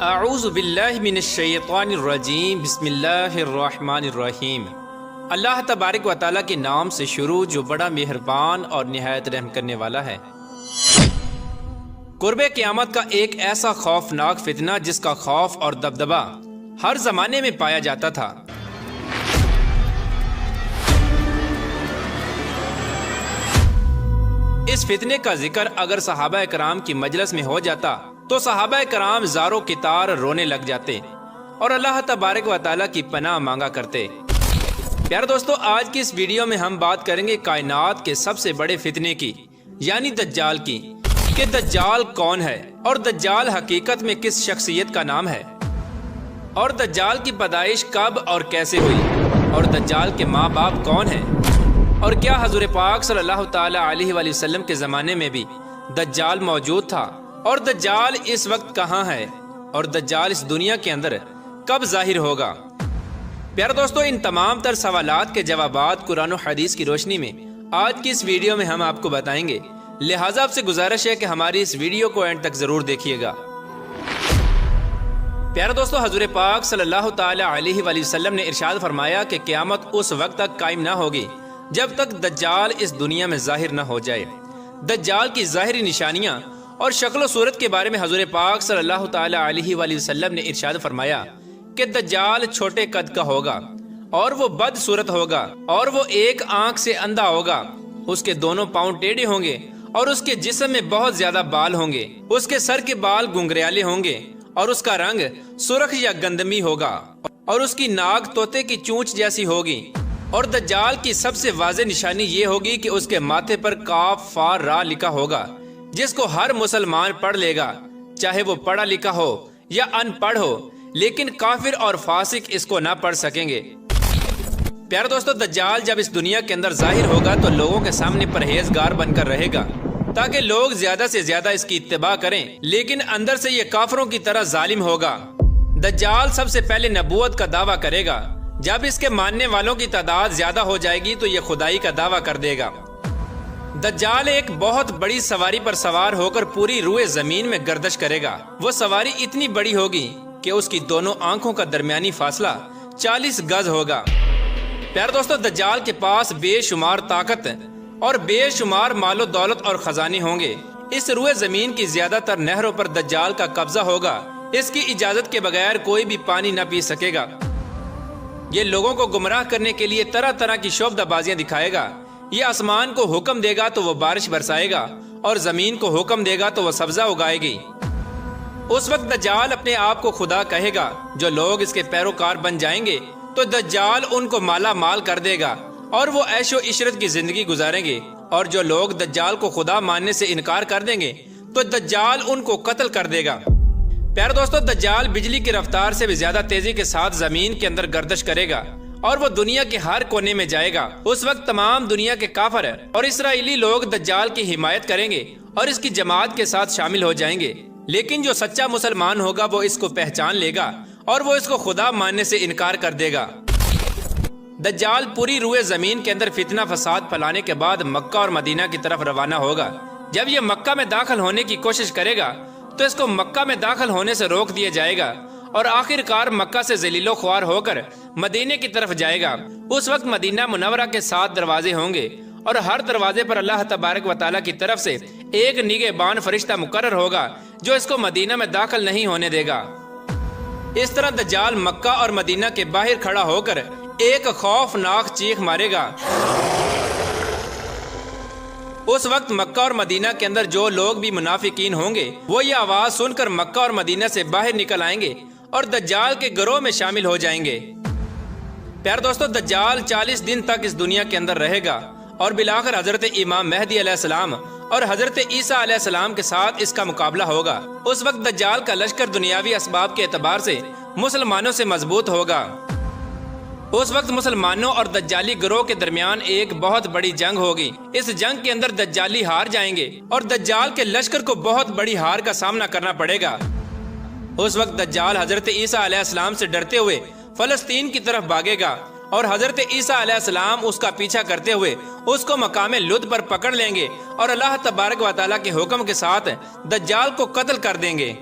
اعوذ باللہ من الشیطان الرجیم بسم اللہ الرحمن الرحیم۔ اللہ تبارک و تعالیٰ کے نام سے شروع جو بڑا مہربان اور نہایت رحم کرنے والا ہے۔ قرب قیامت کا ایک ایسا خوفناک فتنہ جس کا خوف اور دبدبہ ہر زمانے میں پایا جاتا تھا۔ اس فتنے کا ذکر اگر صحابہ کرام کی مجلس میں ہو جاتا تو صحابہ کرام زاروں کی تار رونے لگ جاتے اور اللہ تبارک و تعالیٰ کی پناہ مانگا کرتے۔ پیارے دوستو، آج کی اس ویڈیو میں ہم بات کریں گے کائنات کے سب سے بڑے فتنے کی، یعنی دجال کی، کہ دجال کون ہے اور دجال حقیقت میں کس شخصیت کا نام ہے، اور دجال کی پیدائش کب اور کیسے ہوئی، اور دجال کے ماں باپ کون ہیں، اور کیا حضور پاک صلی اللہ تعالی علیہ وآلہ وسلم کے زمانے میں بھی دجال موجود تھا، اور دجال اس وقت کہاں ہے، اور دجال اس دنیا کے اندر کب ظاہر ہوگا۔ پیارے دوستو، ان تمام تر سوالات کے جوابات قرآن و حدیث کی روشنی میں آج کی اس ویڈیو میں ہم آپ کو بتائیں گے، لہٰذا آپ سے گزارش ہے کہ ہماری اس ویڈیو کو اینڈ تک ضرور دیکھیے گا۔ پیارے دوستو، حضور پاک صلی اللہ تعالی علیہ وآلہ وسلم نے ارشاد فرمایا کہ قیامت اس وقت تک قائم نہ ہوگی جب تک دجال اس دنیا میں ظاہر نہ ہو جائے۔ دجال کی ظاہری نشانیاں اور شکل و صورت کے بارے میں حضور پاک صلی اللہ تعالی علیہ وآلہ وسلم نے ارشاد فرمایا کہ دجال چھوٹے قد کا ہوگا، اور وہ بد صورت ہوگا، اور وہ ایک آنکھ سے اندھا ہوگا، اس کے دونوں پاؤں ٹیڑھے ہوں گے، اور اس کے جسم میں بہت زیادہ بال ہوں گے، اس کے سر کے بال گنگریالے ہوں گے، اور اس کا رنگ سرخ یا گندمی ہوگا، اور اس کی ناک طوطے کی چونچ جیسی ہوگی۔ اور دجال کی سب سے واضح نشانی یہ ہوگی کہ اس کے ماتھے پر کاف فا را لکھا ہوگا، جس کو ہر مسلمان پڑھ لے گا، چاہے وہ پڑھا لکھا ہو یا ان پڑھ ہو، لیکن کافر اور فاسق اس کو نہ پڑھ سکیں گے۔ پیارے دوستو، دجال جب اس دنیا کے اندر ظاہر ہوگا تو لوگوں کے سامنے پرہیزگار بن کر رہے گا تاکہ لوگ زیادہ سے زیادہ اس کی اتباع کریں، لیکن اندر سے یہ کافروں کی طرح ظالم ہوگا۔ دجال سب سے پہلے نبوت کا دعویٰ کرے گا، جب اس کے ماننے والوں کی تعداد زیادہ ہو جائے گی تو یہ خدائی کا دعویٰ کر دے گا۔ دجال ایک بہت بڑی سواری پر سوار ہو کر پوری روئے زمین میں گردش کرے گا۔ وہ سواری اتنی بڑی ہوگی کہ اس کی دونوں آنکھوں کا درمیانی فاصلہ 40 گز ہوگا۔ پیارے دوستو، دجال کے پاس بے شمار طاقت اور بے شمار مال و دولت اور خزانے ہوں گے۔ اس روئے زمین کی زیادہ تر نہروں پر دجال کا قبضہ ہوگا۔ اس کی اجازت کے بغیر کوئی بھی پانی نہ پی سکے گا۔ یہ لوگوں کو گمراہ کرنے کے لیے طرح طرح کی شعبدہ بازیاں دکھائے گا۔ یہ آسمان کو حکم دے گا تو وہ بارش برسائے گا، اور زمین کو حکم دے گا تو وہ سبزہ اگائے گی۔ اس وقت دجال اپنے آپ کو خدا کہے گا۔ جو لوگ اس کے پیروکار بن جائیں گے تو دجال ان کو مالا مال کر دے گا، اور وہ عیش و عشرت کی زندگی گزاریں گے، اور جو لوگ دجال کو خدا ماننے سے انکار کر دیں گے تو دجال ان کو قتل کر دے گا۔ پیارے دوستو، دجال بجلی کی رفتار سے بھی زیادہ تیزی کے ساتھ زمین کے اندر گردش کرے گا، اور وہ دنیا کے ہر کونے میں جائے گا۔ اس وقت تمام دنیا کے کافر اور اسرائیلی لوگ دجال کی حمایت کریں گے اور اس کی جماعت کے ساتھ شامل ہو جائیں گے، لیکن جو سچا مسلمان ہوگا وہ اس کو پہچان لے گا اور وہ اس کو خدا ماننے سے انکار کر دے گا۔ دجال پوری روئے زمین کے اندر فتنہ فساد پھیلانے کے بعد مکہ اور مدینہ کی طرف روانہ ہوگا۔ جب یہ مکہ میں داخل ہونے کی کوشش کرے گا تو اس کو مکہ میں داخل ہونے سے روک دیا جائے گا، اور آخر کار مکہ سے ذلیل و خوار ہو کر مدینے کی طرف جائے گا۔ اس وقت مدینہ منورہ کے 7 دروازے ہوں گے، اور ہر دروازے پر اللہ تبارک و تعالیٰ کی طرف سے ایک نگہبان فرشتہ مقرر ہوگا جو اس کو مدینہ میں داخل نہیں ہونے دے گا۔ اس طرح دجال مکہ اور مدینہ کے باہر کھڑا ہو کر ایک خوفناک چیخ مارے گا۔ اس وقت مکہ اور مدینہ کے اندر جو لوگ بھی منافقین ہوں گے وہ یہ آواز سن کر مکہ اور مدینہ سے باہر نکل آئیں گے اور دجال کے گروہ میں شامل ہو جائیں گے۔ پیارے دوستو، دجال 40 دن تک اس دنیا کے اندر رہے گا، اور بالآخر حضرت امام مہدی علیہ السلام اور حضرت عیسیٰ علیہ السلام کے ساتھ اس کا مقابلہ ہوگا۔ اس وقت دجال کا لشکر دنیاوی اسباب کے اعتبار سے مسلمانوں سے مضبوط ہوگا۔ اس وقت مسلمانوں اور دجالی گروہ کے درمیان ایک بہت بڑی جنگ ہوگی۔ اس جنگ کے اندر دجالی ہار جائیں گے اور دجال کے لشکر کو بہت بڑی ہار کا سامنا کرنا پڑے گا۔ اس وقت دجال حضرت عیسیٰ علیہ السلام سے ڈرتے ہوئے فلسطین کی طرف بھاگے گا، اور حضرت عیسیٰ علیہ السلام اس کا پیچھا کرتے ہوئے اس کو مقام لد پر پکڑ لیں گے، اور اللہ تبارک و تعالیٰ کے حکم کے ساتھ دجال کو قتل کر دیں گے۔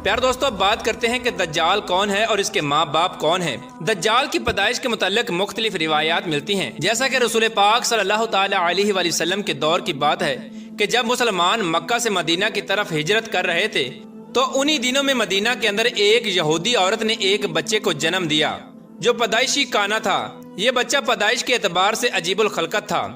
پیار دوستو، اب بات کرتے ہیں کہ دجال کون ہے اور اس کے ماں باپ کون ہیں۔ دجال کی پیدائش کے متعلق مختلف روایات ملتی ہیں، جیسا کہ رسول پاک صلی اللہ تعالی علیہ وآلہ وسلم کے دور کی بات ہے کہ جب مسلمان مکہ سے مدینہ کی طرف ہجرت کر رہے تھے تو انہی دنوں میں مدینہ کے اندر ایک یہودی عورت نے ایک بچے کو جنم دیا جو پیدائشی کانا تھا۔ یہ بچہ پیدائش کے اعتبار سے عجیب الخلقت تھا۔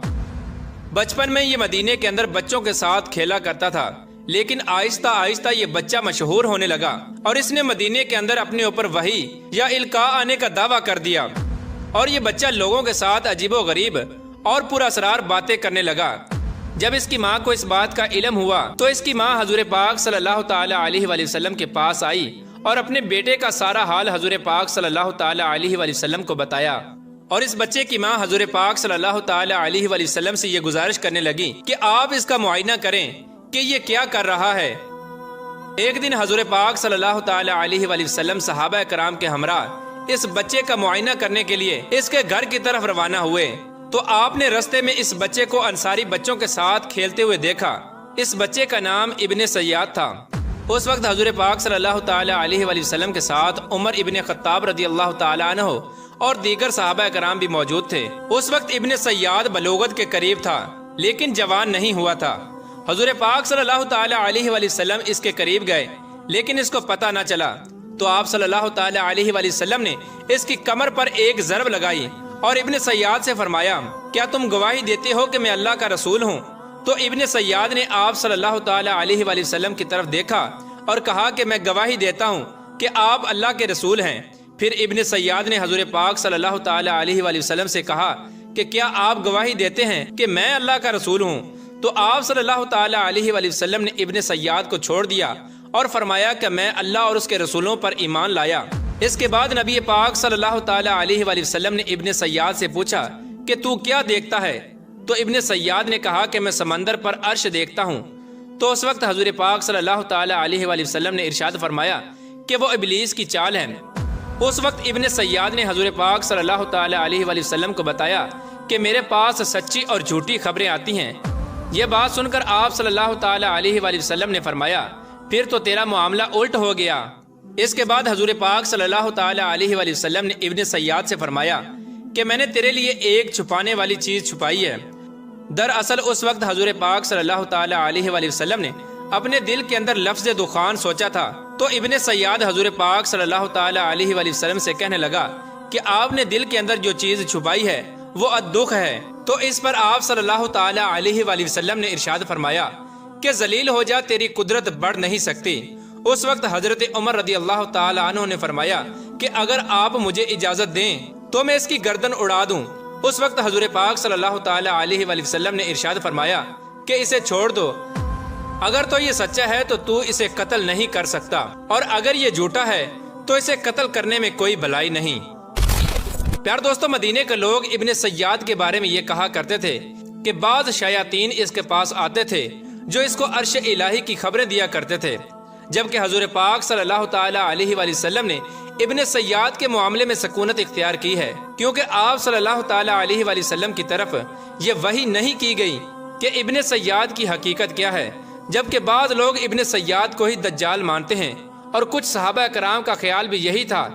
بچپن میں یہ مدینے کے اندر بچوں کے ساتھ کھیلا کرتا تھا، لیکن آہستہ آہستہ یہ بچہ مشہور ہونے لگا اور اس نے مدینے کے اندر اپنے اوپر وحی یا القاء آنے کا دعویٰ کر دیا، اور یہ بچہ لوگوں کے ساتھ عجیب و غریب اور پر اسرار باتیں کرنے لگا۔ جب اس کی ماں کو اس بات کا علم ہوا تو اس کی ماں حضور پاک صلی اللہ تعالی علیہ وآلہ وسلم کے پاس آئی اور اپنے بیٹے کا سارا حال حضور پاک صلی اللہ تعالی علیہ وآلہ وسلم کو بتایا، اور اس بچے کی ماں حضور پاک صلی اللہ تعالی علیہ وآلہ وسلم سے یہ گزارش کرنے لگی کہ آپ اس کا معائنہ کریں کہ یہ کیا کر رہا ہے۔ ایک دن حضور پاک صلی اللہ تعالی علیہ وآلہ وسلم صحابہ کرام کے ہمراہ اس بچے کا معائنہ کرنے کے لیے اس کے گھر کی طرف روانہ ہوئے تو آپ نے رستے میں اس بچے کو انصاری بچوں کے ساتھ کھیلتے ہوئے دیکھا۔ اس بچے کا نام ابن سیاد تھا۔ اس وقت حضور پاک صلی اللہ تعالی علیہ وآلہ وسلم کے ساتھ عمر ابن خطاب رضی اللہ تعالی عنہ اور دیگر صحابہ کرام بھی موجود تھے۔ اس وقت ابن سیاد بلوغت کے قریب تھا لیکن جوان نہیں ہوا تھا۔ حضور پاک صلی اللہ تعالی علیہ وآلہ وسلم اس کے قریب گئے لیکن اس کو پتہ نہ چلا، تو آپ صلی اللہ تعالی علیہ وآلہ وسلم نے اس کی کمر پر ایک ضرب لگائی اور ابن سیاد سے فرمایا، کیا تم گواہی دیتے ہو کہ میں اللہ کا رسول ہوں؟ تو ابن سیاد نے آپ صلی اللہ تعالی علیہ وآلہ وسلم کی طرف دیکھا اور کہا کہ میں گواہی دیتا ہوں کہ آپ اللہ کے رسول ہیں۔ پھر ابن سیاد نے حضور پاک صلی اللہ تعالی علیہ وآلہ وسلم سے کہا کہ کیا آپ گواہی دیتے ہیں کہ میں اللہ کا رسول ہوں؟ تو آپ صلی اللہ تعالی علیہ وآلہ وسلم نے ابن سیاد کو چھوڑ دیا اور فرمایا کہ میں اللہ اور اس کے رسولوں پر ایمان لایا۔ اس کے بعد نبی پاک صلی اللہ تعالی علیہ وآلہ وسلم نے ابن سیاد سے پوچھا کہ تو کیا دیکھتا ہے؟ تو ابن سیاد نے کہا کہ میں سمندر پر عرش دیکھتا ہوں۔ تو اس وقت حضور پاک صلی اللہ تعالی علیہ وآلہ وسلم نے ارشاد فرمایا کہ وہ ابلیس کی چال ہے۔ اس وقت ابن سیاد نے حضور پاک صلی اللہ تعالی علیہ وآلہ وسلم کو بتایا کہ میرے پاس سچی اور جھوٹی خبریں آتی ہیں۔ یہ بات سن کر آپ صلی اللہ تعالی علیہ وآلہ وسلم نے فرمایا، پھر تو تیرا معاملہ الٹ ہو گیا۔ اس کے بعد حضور پاک صلی اللہ تعالی علیہ وآلہ وسلم نے ابن سیاد سے فرمایا کہ میں نے تیرے لیے ایک چھپانے والی چیز چھپائی ہے۔ دراصل اس وقت حضور پاک صلی اللہ تعالی علیہ وآلہ وسلم نے اپنے دل کے اندر لفظ دخان سوچا تھا، تو ابن سیاد حضور پاک صلی اللہ تعالی علیہ وآلہ وسلم سے کہنے لگا کہ آپ نے دل کے اندر جو چیز چھپائی ہے وہ الدخ ہے۔ تو اس پر آپ صلی اللہ تعالی علیہ وآلہ وسلم نے ارشاد فرمایا کہ ذلیل ہو جا، تیری قدرت بڑھ نہیں سکتی۔ اس وقت حضرت عمر رضی اللہ تعالی عنہ نے فرمایا کہ اگر آپ مجھے اجازت دیں تو میں اس کی گردن اڑا دوں۔ اس وقت حضور پاک صلی اللہ تعالی علیہ وآلہ وسلم نے ارشاد فرمایا کہ اسے چھوڑ دو، اگر تو یہ سچا ہے تو اسے قتل نہیں کر سکتا، اور اگر یہ جھوٹا ہے تو اسے قتل کرنے میں کوئی بھلائی نہیں۔ پیار دوستو، مدینے کے لوگ ابن سیاد کے بارے میں یہ کہا کرتے تھے کہ بعض شیاطین اس کے پاس آتے تھے جو اس کو عرش الہی کی خبریں دیا کرتے تھے، جبکہ حضور پاک صلی اللہ تعالی علیہ وآلہ وسلم نے ابن سیاد کے معاملے میں سکونت اختیار کی ہے، کیونکہ آپ صلی اللہ تعالی علیہ وآلہ وسلم کی طرف یہ وحی نہیں کی گئی کہ ابن سیاد کی حقیقت کیا ہے، جبکہ بعض لوگ ابن سیاد کو ہی دجال مانتے ہیں، اور کچھ صحابہ کرام کا خیال بھی یہی تھا۔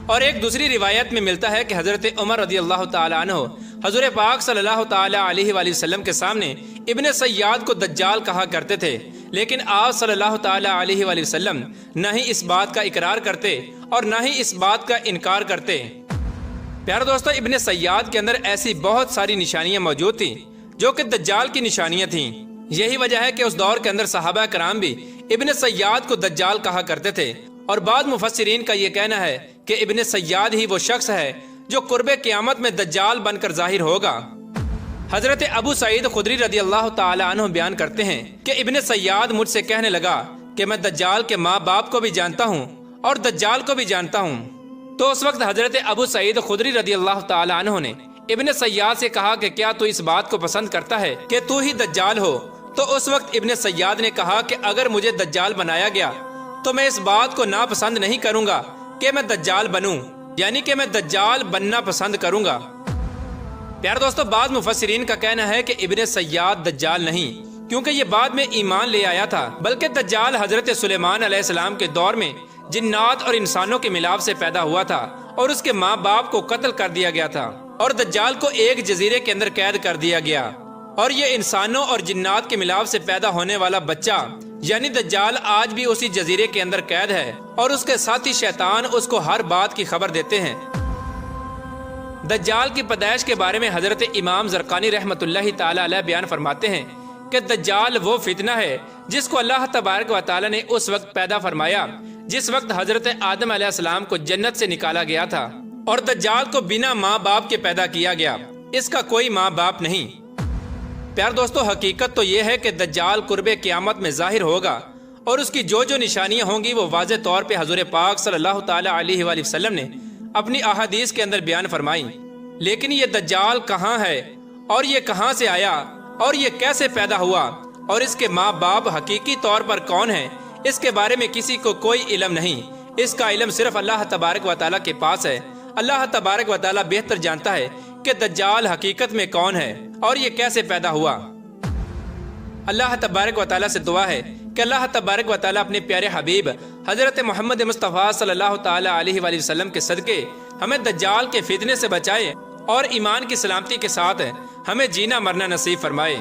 اور ایک دوسری روایت میں ملتا ہے کہ حضرت عمر رضی اللہ تعالی عنہ حضور پاک صلی اللہ تعالی علیہ وآلہ وسلم کے سامنے ابن سیاد کو دجال کہا کرتے تھے، لیکن آپ صلی اللہ تعالی علیہ وآلہ وسلم نہ ہی اس بات کا اقرار کرتے اور نہ ہی اس بات کا انکار کرتے۔ پیارے دوستو، ابن سیاد کے اندر ایسی بہت ساری نشانیاں موجود تھیں جو کہ دجال کی نشانیاں تھیں۔ یہی وجہ ہے کہ اس دور کے اندر صحابہ کرام بھی ابن سیاد کو دجال کہا کرتے تھے، اور بعض مفسرین کا یہ کہنا ہے کہ ابن سیاد ہی وہ شخص ہے جو قرب قیامت میں دجال بن کر ظاہر ہوگا۔ حضرت ابو سعید خدری رضی اللہ تعالی عنہ بیان کرتے ہیں کہ ابن سیاد مجھ سے کہنے لگا کہ میں دجال کے ماں باپ کو بھی جانتا ہوں اور دجال کو بھی جانتا ہوں۔ تو اس وقت حضرت ابو سعید خدری رضی اللہ تعالی عنہ نے ابن سیاد سے کہا کہ کیا تو اس بات کو پسند کرتا ہے کہ تو ہی دجال ہو؟ تو اس وقت ابن سیاد نے کہا کہ اگر مجھے دجال بنایا گیا تو میں اس بات کو ناپسند نہیں کروں گا کہ میں دجال بنوں، یعنی کہ میں دجال بننا پسند کروں گا۔ پیارے دوستو، بعض مفسرین کا کہنا ہے کہ ابن سیاد دجال نہیں، کیونکہ یہ بعد میں ایمان لے آیا تھا، بلکہ دجال حضرت سلیمان علیہ السلام کے دور میں جنات اور انسانوں کے ملاپ سے پیدا ہوا تھا اور اس کے ماں باپ کو قتل کر دیا گیا تھا اور دجال کو ایک جزیرے کے اندر قید کر دیا گیا، اور یہ انسانوں اور جنات کے ملاپ سے پیدا ہونے والا بچہ یعنی دجال آج بھی اسی جزیرے کے اندر قید ہے، اور اس کے ساتھی شیطان اس کو ہر بات کی خبر دیتے ہیں۔ دجال کی پیدائش کے بارے میں حضرت امام زرقانی رحمۃ اللہ تعالی علیہ بیان فرماتے ہیں کہ دجال وہ فتنہ ہے جس کو اللہ تبارک و تعالی نے اس وقت پیدا فرمایا جس وقت حضرت آدم علیہ السلام کو جنت سے نکالا گیا تھا، اور دجال کو بنا ماں باپ کے پیدا کیا گیا، اس کا کوئی ماں باپ نہیں۔ پیار دوستو، حقیقت تو یہ ہے کہ دجال قرب قیامت میں ظاہر ہوگا، اور اس کی جو نشانیاں ہوں گی وہ واضح طور پہ حضور پاک صلی اللہ تعالی علیہ وآلہ وسلم نے اپنی احادیث کے اندر بیان فرمائی۔ لیکن یہ دجال کہاں ہے، اور یہ کہاں سے آیا، اور یہ کیسے پیدا ہوا، اور اس کے ماں باپ حقیقی طور پر کون ہیں، اس کے بارے میں کسی کو کوئی علم نہیں۔ اس کا علم صرف اللہ تبارک و تعالیٰ کے پاس ہے۔ اللہ تبارک و تعالیٰ بہتر جانتا ہے کہ دجال حقیقت میں کون ہے اور یہ کیسے پیدا ہوا۔ اللہ تبارک و تعالیٰ سے دعا ہے کہ اللہ تبارک و تعالیٰ اپنے پیارے حبیب حضرت محمد مصطفیٰ صلی اللہ تعالی علیہ وآلہ وسلم کے صدقے ہمیں دجال کے فتنے سے بچائے اور ایمان کی سلامتی کے ساتھ ہمیں جینا مرنا نصیب فرمائے۔